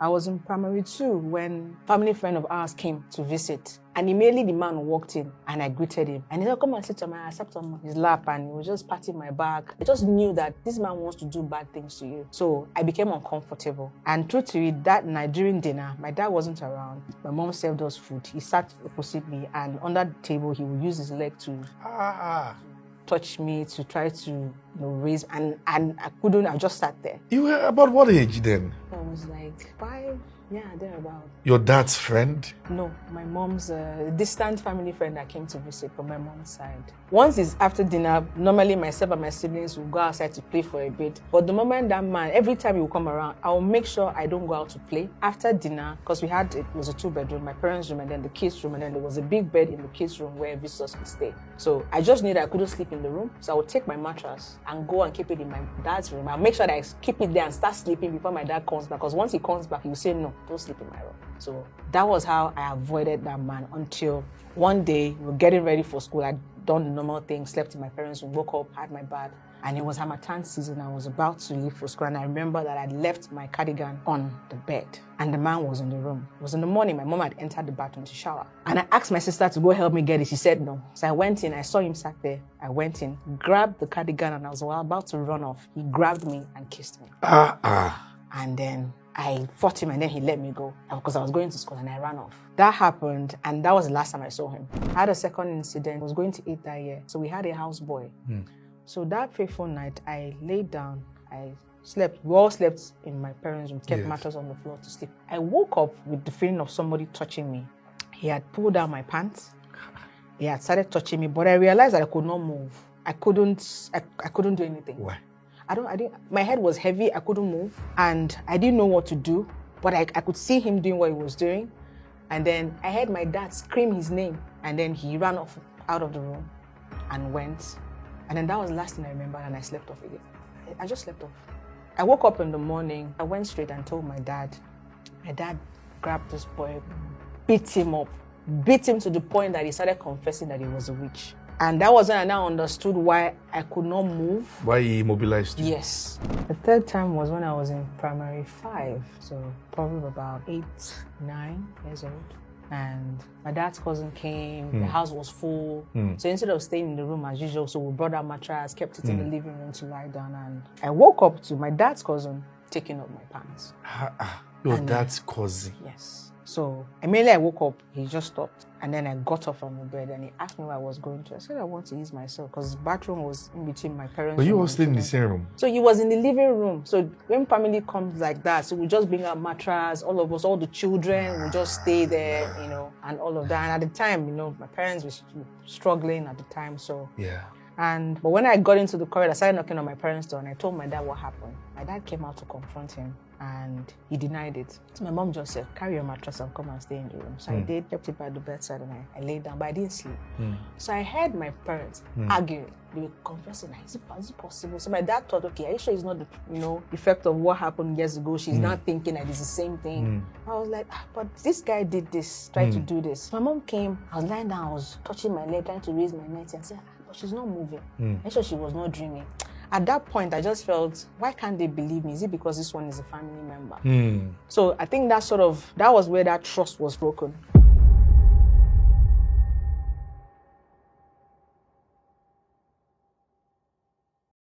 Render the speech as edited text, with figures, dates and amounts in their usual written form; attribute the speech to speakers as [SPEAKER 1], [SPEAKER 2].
[SPEAKER 1] I was in primary 2 when a family friend of ours came to visit. And immediately the man walked in and I greeted him. And he said, come and sit on my, I sat on his lap and he was just patting my back. I just knew that this man wants to do bad things to you. So I became uncomfortable. And true to it, that Nigerian dinner, my dad wasn't around. My mom served us food. He sat opposite me and under the table, he would use his leg to touch me, to try to raise, and I couldn't, I just sat there.
[SPEAKER 2] You were about what age then?
[SPEAKER 1] I was like 5, thereabout.
[SPEAKER 2] Your dad's friend?
[SPEAKER 1] No, my mom's distant family friend that came to visit from my mom's side. Once it's after dinner, normally myself and my siblings will go outside to play for a bit. But the moment that man, every time he will come around, I will make sure I don't go out to play. After dinner, because it was a 2-bedroom, my parents' room and then the kids' room, and then there was a big bed in the kids' room where visitors could stay. So I just knew that I couldn't sleep in the room. So I would take my mattress and go and keep it in my dad's room. I'll make sure that I keep it there and start sleeping before my dad comes back. Because once he comes back, he will say, no, don't sleep in my room. So that was how I avoided that man until one day we were getting ready for school. I'd done the normal thing, slept in my parents' room, woke up, had my bath. And it was Harmattan season. I was about to leave for school. And I remember that I'd left my cardigan on the bed. And the man was in the room. It was in the morning. My mom had entered the bathroom to shower. And I asked my sister to go help me get it. She said no. So I went in. I saw him sat there. I went in, grabbed the cardigan, and I was about to run off. He grabbed me and kissed me. And then I fought him, and then he let me go because I was going to school and I ran off. That happened, and that was the last time I saw him. I had a second incident. I was going to 8 that year. So we had a houseboy. So that fateful night, I laid down, I slept. We all slept in my parents' room, kept mattress on the floor to sleep. I woke up with the feeling of somebody touching me. He had pulled down my pants. He had started touching me, but I realized that I could not move. I couldn't do anything.
[SPEAKER 2] Why?
[SPEAKER 1] My head was heavy, I couldn't move, and I didn't know what to do, but I could see him doing what he was doing. And then I heard my dad scream his name, and then he ran off out of the room and went. And then that was the last thing I remember, and I slept off again. I just slept off. I woke up in the morning, I went straight and told my dad. My dad grabbed this boy, beat him to the point that he started confessing that he was a witch. And that was when I now understood why I could not move.
[SPEAKER 2] Why he immobilized you?
[SPEAKER 1] Yes. The third time was when I was in primary 5, so probably about 8, 9 years old. And my dad's cousin came, the house was full. So instead of staying in the room as usual, so we brought our mattress, kept it in the living room to lie down. And I woke up to my dad's cousin taking off my pants.
[SPEAKER 2] Your dad's cousin?
[SPEAKER 1] Yes. So immediately I woke up, he just stopped. And then I got up from the bed and he asked me where I was going to. I said I want to use myself because the bathroom was in between my parents'
[SPEAKER 2] But you
[SPEAKER 1] room
[SPEAKER 2] all stayed in the same room?
[SPEAKER 1] So he was in the living room. So when family comes like that, so we just bring our mattress, all of us, all the children, we just stay there, and all of that. And at the time, my parents were struggling at the time, so.
[SPEAKER 2] Yeah.
[SPEAKER 1] But when I got into the corridor, I started knocking on my parents' door and I told my dad what happened. My dad came out to confront him and he denied it. So my mom just said, carry your mattress and come and stay in the room. So I did, kept it by the bedside and I laid down, but I didn't sleep. So I heard my parents arguing. They were confessing, is it possible? So my dad thought, okay, are you sure it's not the effect of what happened years ago? She's not thinking that it's the same thing. I was like, but this guy did this, tried to do this. My mom came, I was lying down, I was touching my leg, trying to raise my neck and said, but she's not moving. I'm sure she was not dreaming. At that point, I just felt, why can't they believe me? Is it because this one is a family member? So I think that was where that trust was broken.